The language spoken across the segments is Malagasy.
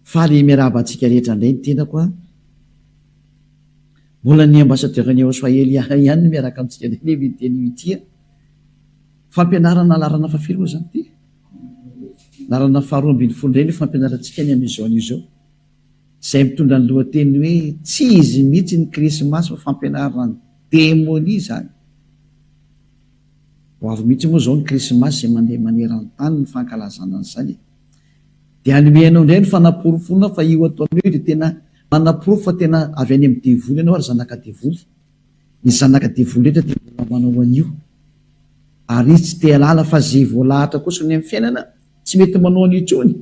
faly miarahaba antsika rehetra indray ny tenako a mbola ny ambassadeur-ny Israely ihany miaraka amintsika indray le teny itia fampianarana larana fafilo moa zany ty larana faharoa ambin'ny folo indray ny fampianarantsika ny amin'izao an'izao izay mitondra ny lohateny hoe tsy izy mihitsy ny krismasy fa fampianarana ny démonie zany ho avy mihitsy moa zao ny krismasy zay mandeha maneran-tany ny fankalazana an'izany dia anomenao indray ny fanaporofona fa io ataonao dia tena manaporofo fa tena avy any amin'ny devoly ianao ary zanaka devoly ny zanaka devoly rehetra dia mbola manao an'io ary izy tsy te halala fa zay voalahatra kosa ny amin'ny fiainana tsy mety manao an'io intsony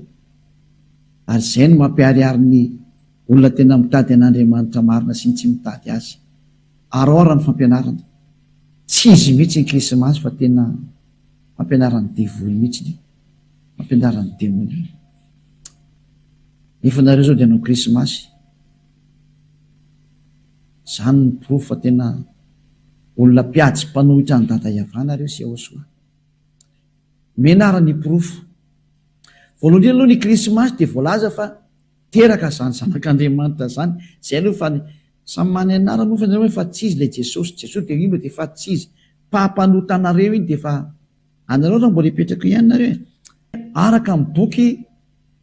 ary izay no mampiariary ny olona tena mitady an'Andriamanitra marina sy ny tsy mitady azy araora ny fampianarana tsy izy mihitsy ny krismasy fa tena fampianarany devoly mihitsy ny fampianarany démonie nefa nareo zao dia hanao krismasy zany ny porofo fa tena olona mpiady mpanohitra ny dada iavana reo sy ahosoa menara ny porofo voalohany aloha ny krismasy dia voalaza fa teraka zany zanak'Andriamanitra zany zay aloha fa samy many anara moa fa nareo fa tsy izy ilay Jesosy dia imba dia fa tsy izy mpampanotana-reo iny dia fa anareo raha mbola hipetraka ihany nareo araka amin'ny boky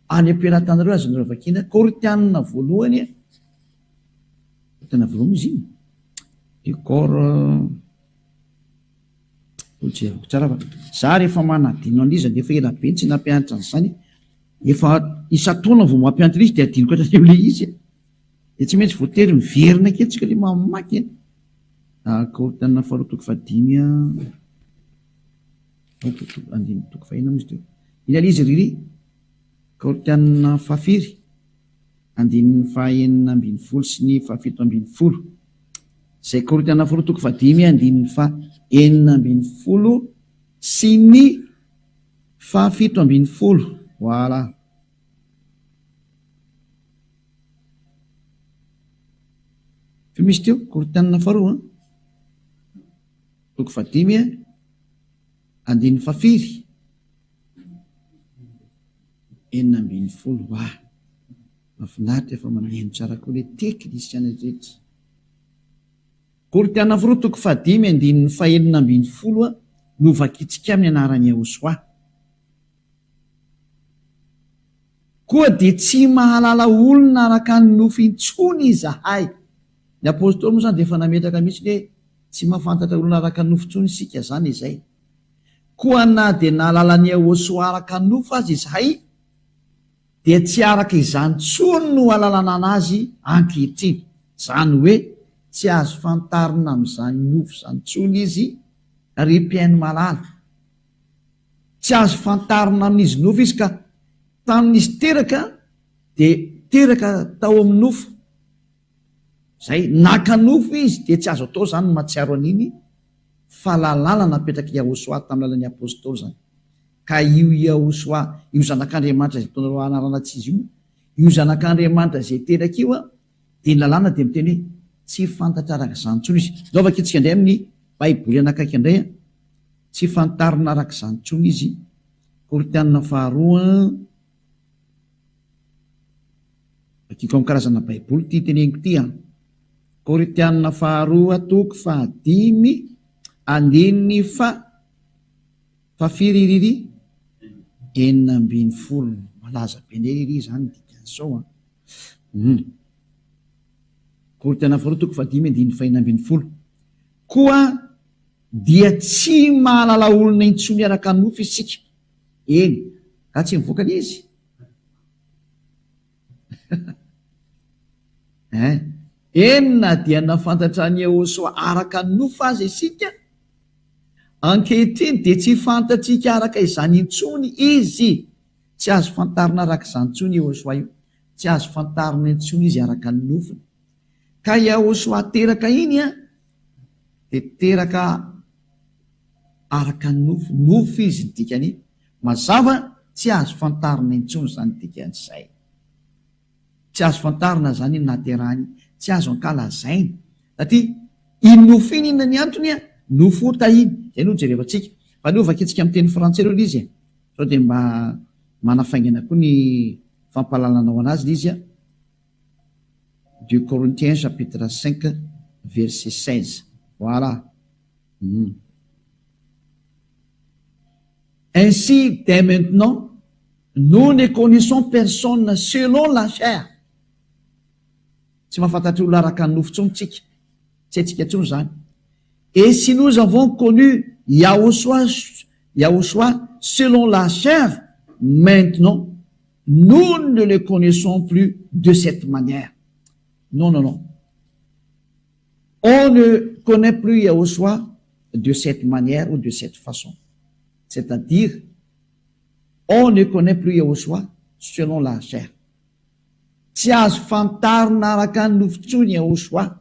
any am-pelantanareo azo nareo vakiana Korinthianina voalohany tena voalohany izy iny décor tsara fa za rehefa manadino an'izy dia efa ela be tsy nampianatra an'izany efa isa-taona vao mampianatra izy dia adinoko hatrany le izy dia tsy maintsy voatery miverina ketsika le mamaky Korinthianina faharoa toko fahadimy andiny toko fahina moa izy teo iny alizy riry Korinthianina fahafiry andininy fahaenina ambin'ny folo sy ny fahafito ambin'ny folo izay Korinthianina faharoa toko fahadimy andininy fahaenina ambin'ny folo sy ny fahafito ambin'ny folo voilà fa misy teo Korinthianina faharoa toko fahadimy andininy fahafiry enina ambin'ny folo mahafinaritra efa mameno tsara koa le teknisiana rehetra Korinthianina faharoa toko fahadimy andininy fahaenina ambin'ny folo no vakitsika amin'ny anarany Ahosoa koa dia tsy mahalala olona araka ny nofo intsony izahay ny apôstôly moa zany dia efa nametraka mihitsy hoe tsy mahafantatra olona araka ny nofo intsony isika zany izay koa na dia nahalala ny Ahosoa araka ny nofo azy izahay dia tsy araka izany tsony no alalana anazy ankehitriny zany hoe tsy azo fantarina amin'izany nofo izany tsony izy ry mpiaino malala tsy azo fantarina amin'izy nofo izy ka tamin'izy teraka dia teraka tao amin'ny nofo zay naka nofo izy dia tsy azo atao zany matsiaro an'iny fahalalana napetraka i Ahosoa tamin'ny lalan'ny apôstôly zany ka io Ahosoa io zanak'Andriamanitra zay taonareo anarana tsy izy io zanak'Andriamanitra zay teraka io dia ny lalàna dia miteny hoe tsy fantatra araka izany tsony izy zao vakitsika indray amin'ny baiboly anakaiky indray tsy fantarina araka izany tsony izy Korinthianina faharoa akiko amin'ny karazana baiboly ty teneniko ty Korinthianina faharoa toko fahadimy andininy fahafiry riry enina ambin'ny folo malaza be ndray riry zany dikan'izao Korinthianina faharoa toko fahadimy andininy fahaenina ambin'ny folo koa dia tsy mahalala olona intsony araka ny nofo isika eny ka tsy mivoaka ny izy enina dia nafantatra ny Ahosoa araka ny nofo azy isika ankehitriny dia tsy fantatsika araka izany intsony izy tsy azo fantarina araka izany intsony Ahosoa io tsy azo fantarina intsony izy araka ny nofony ka i Ahosoa teraka iny dia teraka araka ny nofo izy ny dikany mazava tsy azo fantarina intsony zany dikan'izay tsy azo fantarina zany naterahany tsy azo ankalazaina satria iny nofo iny inona ny antony nofo tahiny zay no jerevantsika fa leo vakitsika amin'ny teny frantsay reo izy sao dia mba manafaingana koa ny fampalalanao anazy l izy a 2 Corinthiens chapitre 5 verset 16 voilà. Ainsi dès maintenant nous ne connaissons personne selon la chair. Tsy mahafantatry olo araka ny nofo tsony tsika, tsy haitsika tsony zany. Et si nous avons connu Yahushua selon la chair, maintenant nous ne le connaissons plus de cette manière. Non. On ne connaît plus Yahushua de cette manière ou de cette façon. C'est-à-dire, on ne connaît plus Yahushua selon la chair. Tsy azo fantarina araka ny nofontsony Yahushua.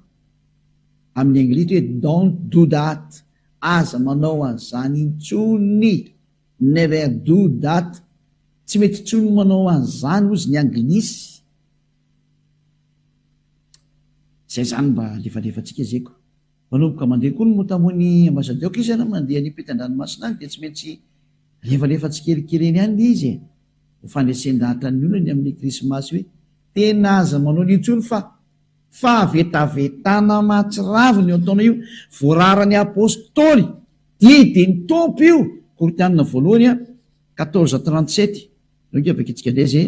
Amin'ny anglisy hoe don't do that. Aza manao an'izany intsony. Never do that. Tsy mety tsony manao an'izany ozy ny anglisy. Zay zany mba lefalefatsika zayko. Manomboka mandeha koa ny motamony ambasadaoko izy ana mandeha ny ampitan-dranomasina any dia tsy maintsy lefalefatsikelikely ihany izy e. Ho fandresen-dahatra ny olona ny amin'ny krismasy hoe tena aza manao nintsony fa vetavetana mahatsiraviny eo ataona io voararany apôstôly didiny tompo io. Korinthianina voalohany 14:37 noka vakitsika ndray zay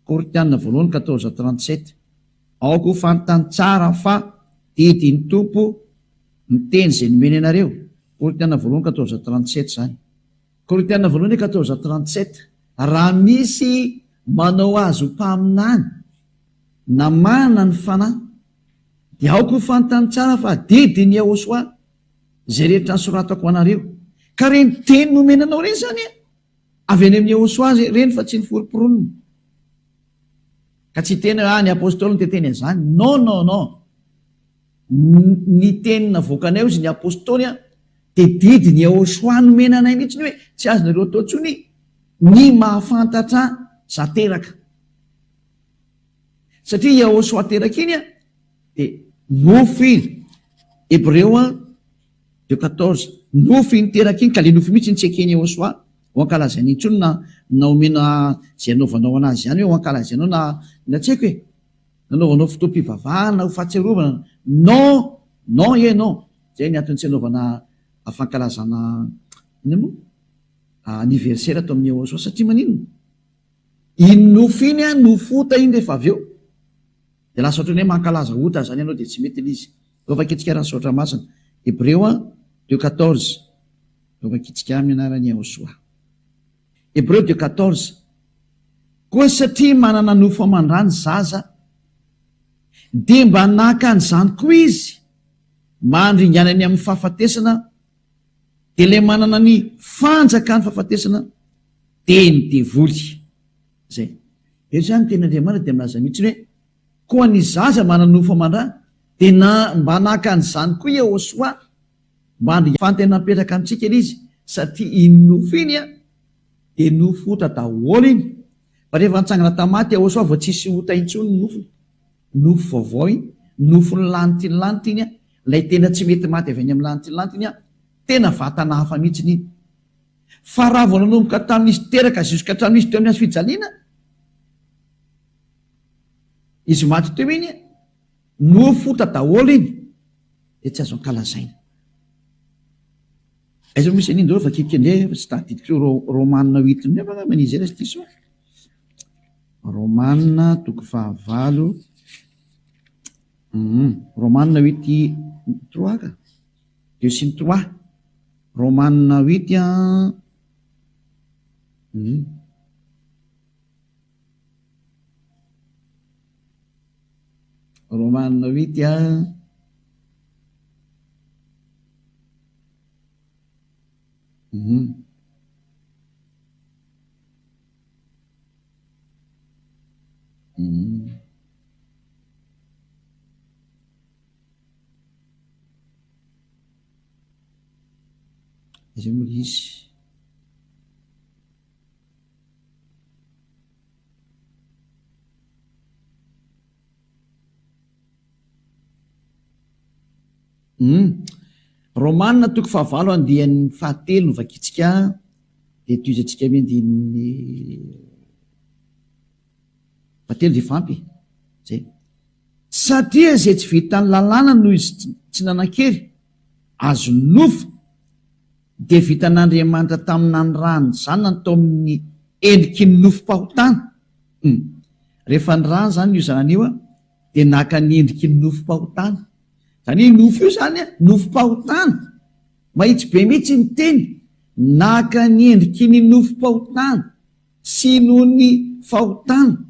Korinthianina voalohany 14:37 aoko fantany tsara fa didiny tompo miteny zay nomeny anareo. Korinthianina voalohany 14:37 zany. Korinthianina voalohany 14:37 raha misy manao azo mpaminany na mana ny fanahy dia aoko fantany tsara fa didiny Yahushua zay rehetra nysoratako anareo. Ka reny teny nomenanao reny zany avy any amin'ny Yahushua reny fa tsy ny foroporonina. Ka tsy tena ny apôstôly ny teteny an'izany. Non. Ny tenina voakanay izy ny apôstôly dia didiny Yahushua nomenanay mihitsy hoe tsy azonareo atao tsony ny mahafantatra za teraka. Satria Yahushua teraka iny dia nofo iny Hébreu 2:14 nofo iny teraka iny ka le nofo mihitsy ny tsy ekeny Yahushua ho ankalazany intsony na omena zay anaovanao anazy zany hoe ho ankalazainao na tsy haiko hoe nanaovanao fotoam-pivavahana ho fahatsiarovana. Non. Zay ny antony tsy anaovana fankalazana anniversaire atao amin'ny Yahushua satria manino iny nofo iny nofo ota iny rehefa avy eo dia lasa ohatrany hoe mankalaza ota zany ianao dia tsy mety lizy. Vakitsika raha saotra masina Hébreu 2:14 vakitsika amin'ny anaran'ny Yahushua. Hébreu 2:14 koa satria manana nofo aman-drany zaza dia mba naka an'izany koa izy mandringanany amin'ny fahafatesana dia ilay manana ny fanjaka ny fahafatesana dia ny devoly. Zay eo zany tena Andriamanitra dia milaza mihitsy hoe koa ny zaza manana nofo aman-drany dia mba naka an'izany koa Yahushua mba fantena napetraka amintsika izy satria iny nofo iny dia nofo ota daholo iny. Fa rehefa nitsangana tamaty Yahushua vao tsisy ota intsony nofo vaovao iny nofo ny lanitry iny ilay tena tsy mety maty avy any amin'ny lanitry iny tena vatana hafa mihitsy iny. Fa raha vao nanomboka tamin'izy teraka ziska hatramin'izy teo amin'ny azo fijaliana izy maty teo iny nofo ota daholo iny dia tsy azo ankalazaina. Aiza misy an'iny daholo fa kikendray tsy tadidiko Romanina 8 nefa manizy ary diso Romanina 9 Romanina 8:3 ka 2:3 Romanina 8 Romanina 8 Zay moa izy. Romanina 9:7 no vakitsika dia toizatsika miandiny fatelo de fampy zay satria zay tsy vitany lalàna noho izy tsy nanan-kery azo nofo de vitan'Andriamanitra taminany rany zanany tao amin'ny endriky ny nofom-pahotana rehefa ny rano zany io zanan'io a de naka ny endriky ny nofom-pahotana zany io nofo io zany a nofom-pahotana mahitsy be mihitsy ny teny naka ny endriky ny nofom-pahotana sy noho ny fahotana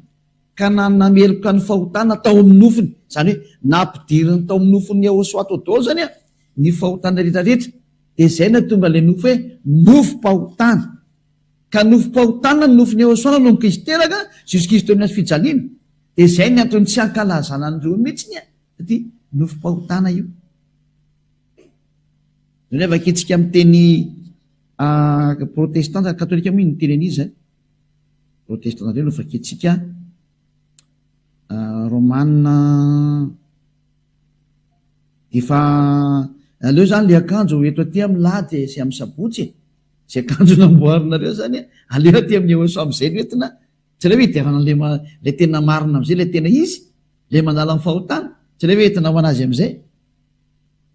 ka nameloka ny fahotana tao amin'ny nofony zany hoe nampidiriny tao amin'ny nofony Jehosoa zany a ny fahotana rehetrarehetra de zay na tonga le nofo hoe nofom-pahotana ka nofom-pahotana ny nofony Jehosoa nanomboka izy teraka Jesosy Kristy amin'ny fijaliana de zay ny antony tsy ankalazana an'ireo mihitsiny a satria nofom-pahotana io rehefa kitsika amin'ny teny protestanta katolika moa ny teny an'izy protestanta reo nofa kitsika romanina efa aleo zany le akanjo eto aty amin'ny lahady sy amin'ny sabotsy zay akanjo namboarinareo zany aleo aty amin'ny Jehosoa am'izay noentina tsy le hoe idiavana le tena marina am'izay le tena izy le manala amin'ny fahotana tsy le hoe entina ho anazy am'izay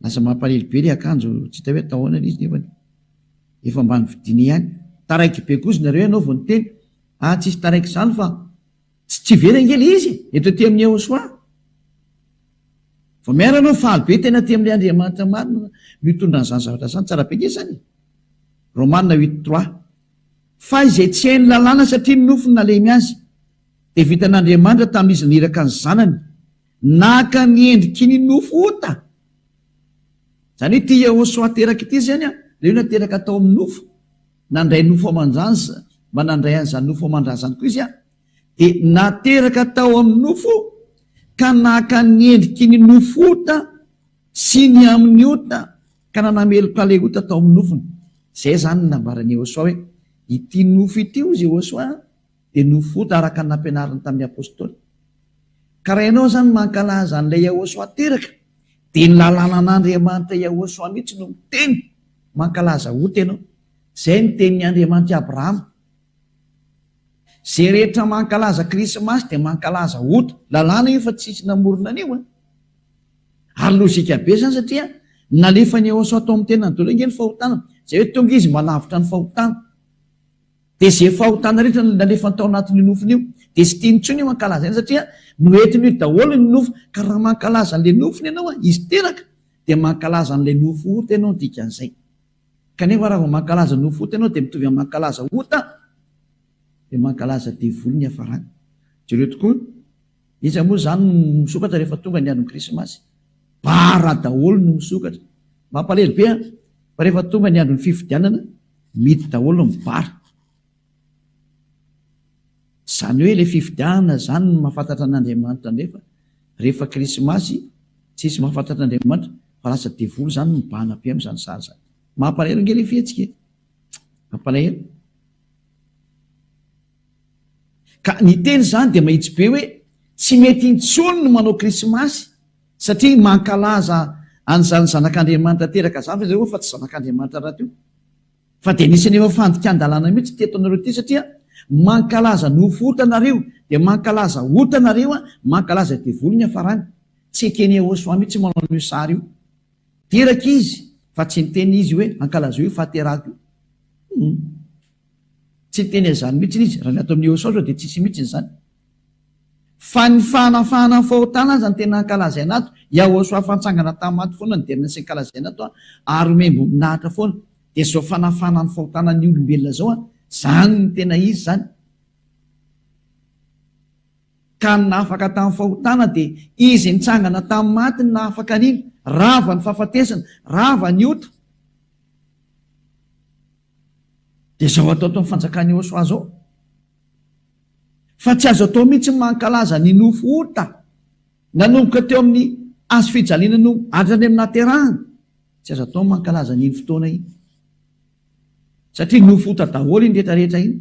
lasa mampalely be le akanjo tsy hita hoe atao ahoana izy nefany efa ambany vidiny ihany taraiky be kozy nareo ianao vao ny teny tsisy taraiky zany fa tsy very angely izy eto aty amin'ny Jehosoa vao miara anao faly be tena aty amin'ny Andriamanitra marina mitondra n'izany zavatra zany tsara be nge zany Romanina 8:3 fa izay tsy hainy lalàna satria ny nofony nalemy azy de vitan'Andriamanitra tamin'izy niraka ny zanany naka ny endriky ny nofo ota zany hoe ty Jehosoa teraka ity zany a le io nateraka tao amin'ny nofo nandray nofo aman-dranja mba nandray an'izany nofo aman-drazany koa izy a de nateraka tao amin'ny nofo ka naka ny endriky ny nofo ota sy ny amin'ny ota ka nanameloka le ota tao amin'ny nofony zay zany nambarany Jehosoa hoe ity nofo ity o Jehosoa de nofo ota araka ny nampianariny tamin'ny apôstôly ka raha ianao zany mankalaza an'ilay Jehosoa teraka de ny lalàna an'Andriamanitra Jehosoa mihitsy no miteny mankalaza ota ianao zay ny tenin'ny Andriamanitra Abrahama zay rehetra mankalaza krismasy de mankalaza ota lalàna io fa tsisy namorona anio ary lozika be zany satria nalefa ny Jehosoa tao amin'ny tenany dolo nge ny fahotana zay hoe tonga izy malavitra ny fahotana de zay fahotana rehetra nalefa tao anatin'ny nofony io de sy tiany ntsony io mankalaza iny satria noentiny io daholo ny nofo ka raha mankalaza an'le nofony ianao izy teraka de mankalaza an'le nofo ota ianao dikan'izay kanefa raha vao mankalaza nofo ota ianao de mitovy amin'ny mankalaza ota de mankalaza devolony hafarany jereo tokoa izy moa zany misokatra rehefa tonga ny andron'ny krismasy bara daholo no misokatra mampalely be fa rehefa tonga ny andron'ny fifidianana mity daholo mibara zany hoe le fifidianana zany mahafantatra an'Andriamanitra nefa rehefa krismasy tsisy mahafantatra an'Andriamanitra fa lasa devolo zany mibana be am'izany sary zany mampalahelo nge le fiatsika mampalahelo ka ny teny zany de mahitsy be hoe tsy mety intsony no manao krismasy satria mankalaza an'izany zanak'Andriamanitra teraka zany fa zay fa tsy zanak'Andriamanitra raha teo fa de nisany efa fandikan-dalàna mihitsy teto anareo ty satria mankalaza nofo ota nareo de mankalaza ota nareo a mankalaza devolony hafarany tsy ekeny Jehosoa mihitsy manao io sary io teraka izy fa tsy niteny izy hoe ankalaza io fahateraka io tsy teny azany mihitsy izy raha ny ato amin'ny Jehosoa zao de tsisy mihitsy zany fa ny fanafahana ny fahotana azy ny tena ankalaza anato Jehosoa fantsangana tamaty foana ny derina sy ankalaza anato ary membo minahatra foana de zao fanafahana ny fahotana ny olombelona zao zany ny tena izy zany ka nafaka tamin'ny fahotana de izy nitsangana tamin'ny maty ny nafaka an'iny rava ny fahafatesana rava ny ota de zao atao tao fanjakany Jehosoa zao fa tsy azo atao mihitsy mankalaza ny nofo ota nanomboka teo amin'ny azo fijaliana no adrany amin'ny naterahana tsy azo atao mankalaza n'iny fotoana iny satria nofo ota daholo iny rehetrarehetra iny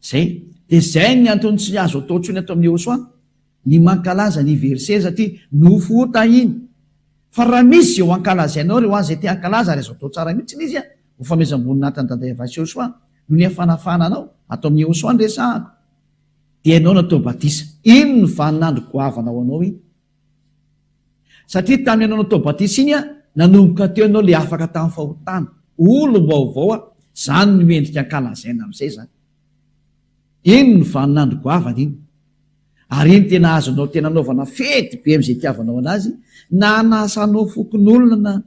zay de zay ny antony tsy azo atao ntsony ato amin'ny Jehosoa ny mankalaza ny verset satria nofo ota iny fa raha misy eo ankalazainao reo azy zay te ankalaza ary azo atao tsara mihitsy izy a ho famezam-boninahitra ny daday avasy Jehosoa no ny hafanafana anao atao amin'ny Jehosoa ny resahako dia ianao natao batisa. Ino ny vaninandro goavana ho anao iny? Satria tamin'ny ianao natao batisa iny a, nanomboka teo ianao le afaka tamin'ny fahotana. Olo vaovao a, zany no mendrika ankalazaina amin'izay zany. Ino ny vaninandro goavana iny? Ary iny tena azonao tena anaovana fety be amin'izay itiavanao anazy, na nasanao fokon'olona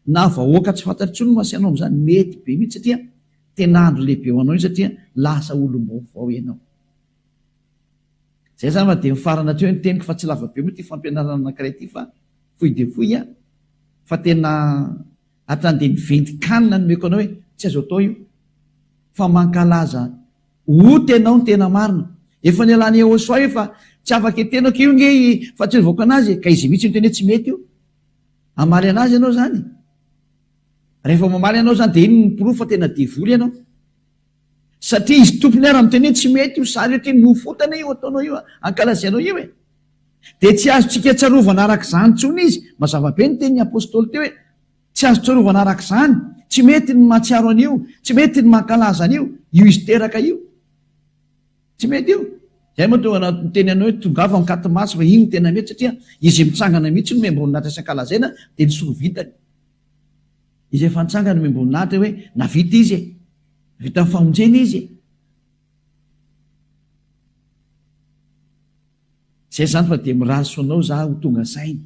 na vahoaka tsy fantatr'olona masianao amin'izany, mety be mihitsy satria tena andro lehibe ho anao iny, satria lasa olom-baovao ianao. Zay zany dia mifarana teo ny teniko fa tsy lava be moa ty fampianarana anankiray ty fa fohy dia fohy a, fa tena hatrany dia niventy-kanina nomeko anao hoe tsy azo atao io, fa mankalaza ho tenao ny tena marina. Efa nialany Yehosoa io fa tsy afaka etenako io nge fa tsy novako anazy, ka izy mihitsy noteny hoe tsy mety io. Amaly anazy ianao zany. Rehefa mamaly ianao zany dia iny ny porofo fa tena devoly ianao. Satria izy tompony ara miteny hoe tsy mety io, sary io teny nofotana io ataonao io, ankalazainao io e. Dia tsy azo tsika tsarovana arak'izany tsony izy. Mazava be ny tenin'ny apôstôly teo hoe tsy azo tsarovana arak'izany, tsy mety ny mahatsiaro an'io, tsy mety ny mankalaza an'io, io izy teraka io. Tsy mety io. Zay moa tonga teny anao hoe tongava mikaty maso fa iny tena mety, satria izy mitsangana mihitsy no membroninahitra sy ankalazaina dia nisoro vitany. Izy efa nitsangana membroninahitra hoe navita izy e, vita ny famonjena izy e. Zay zany fa dia mirasoanao za ho tonga saina.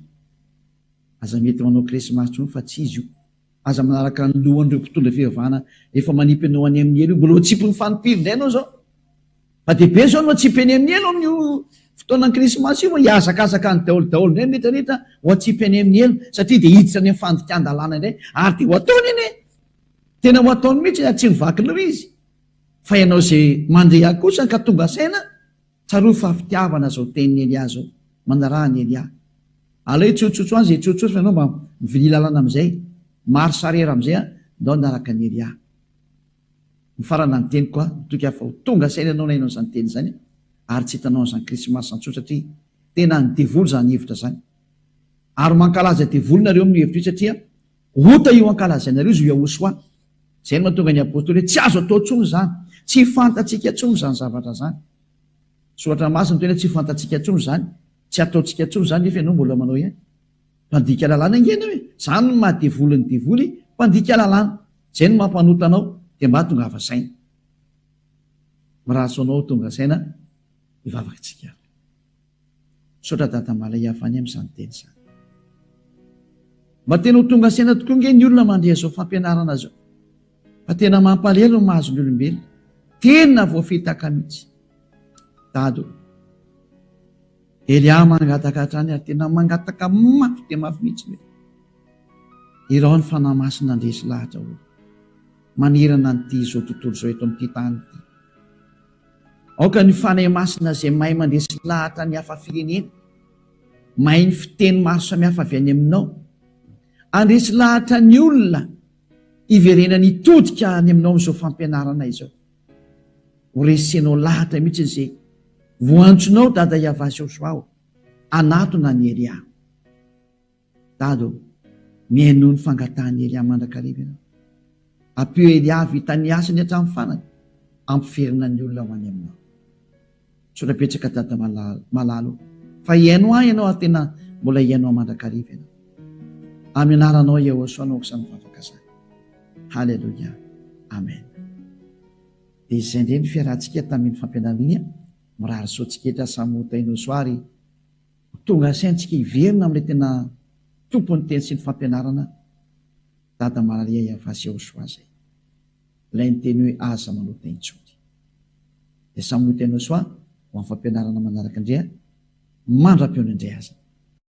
Aza mety manao kresimasy tsony fa tsy izy io. Aza manaraka ny lohan'ireo mpitondra fivavahana efa manipy anao any amin'ny elo io, mbola tsipy ny fanompiro indray anao zao. Fa dia be zao no atsipy any amin'ny elo amin'io fotoanan'ny krismasy io, hiazakazaka ny daolo indray netranetra ho atsipy any amin'ny elo, satria dia hiditra any amin'ny fandikan-dalàna indray ary dia ho ataony iny e. Tena ho ataony mihitsy tsy mivakinao izy. Fa ianao izay mandeha kosa ka tonga saina, tsaro fafitiavana zao tenin'ny Elia zao, manarahany Elia. Aleo tsotsotso azy, tsotsotso fa ianao mba mivily lalana amin'izay, maro sarera amin'izay a, ndao naraka ny Elia. Ny farana ny teniko a, toka fa ho tonga saina ianao na ianao izany teny zany, ary tsy hitanao an'izany krismasy antsoa, satria tena ny devoly zany hevitra zany. Ary mankalaza devoly nareo amin'ny hevitra io, satria ota io ankalazainareo izy Yehosoa. Zay no mahatonga ny apôstôly hoe tsy azo atao tsony zany, tsy fantatsika tsony zany zavatra zany. Soratra masina tena tsy fantatsika tsony zany, tsy ataotsika tsony zany nefa ianao mbola manao ihany. Mpandika lalàna ingena hoe zany no mahadevoly ny devoly, mpandika lalàna. Zay no mampanota anao dia mba tonga hava saina. Miraso anao tonga saina, hivavaka tsika. Sotra dada malay hafany amin'izany teny zany. Mba tena ho tonga saina tokoa nge ny olona mandeha zao fampianarana zao. Fa tena mampalahelo ny mahazo ny olombelona, tena voafitaka mihitsy. Dado, Elia mangataka hatrany ary tena mangataka mafy dia mafy mihitsy hoe irao ny fanahy masina andresy lahatra olo manirana nyty izao tontolo izao eto amin'ity tany ity. Aoka ny fanahy masina izay mahay mandresy lahatra ny hafa firenena, mahay ny fiteny maro samihafa avy any aminao, andresy lahatra ny olona iverena nitodika any aminao amin'izao fampianarana izao. Ho resenao lahatra mihitsy izay voantsonao dada Iavasy Yehosoa anatona ny Elia. Dado, mihaino ny fangatahany Elia mandrakariva ianao. Ampio Elia vitany asany hatramin'ny fanaka, ampiferina ny olona ho any aminao. Sorapetsaka dada malalo, fa hiaino ahy ianao ary tena mbola hiaino mandrakariva ianao. Amin'ny anaranao Yehosoa anao sy mivavaka zany. Halleluja. Amen. Dia izay indray ny fiarahantsika tamin'ny fampianarana iny, mirary soatsiketra samy hotainao soary, tonga saintsika hiverina amin'ilay tena tompony teny sy ny fampianarana dada Maria Iavasy Yehosoa zay. Ilay ny teny hoe aza manota intsony. Dia samy hotainao soa ho amin'ny fampianarana manaraka indray, mandra-peona indray aza.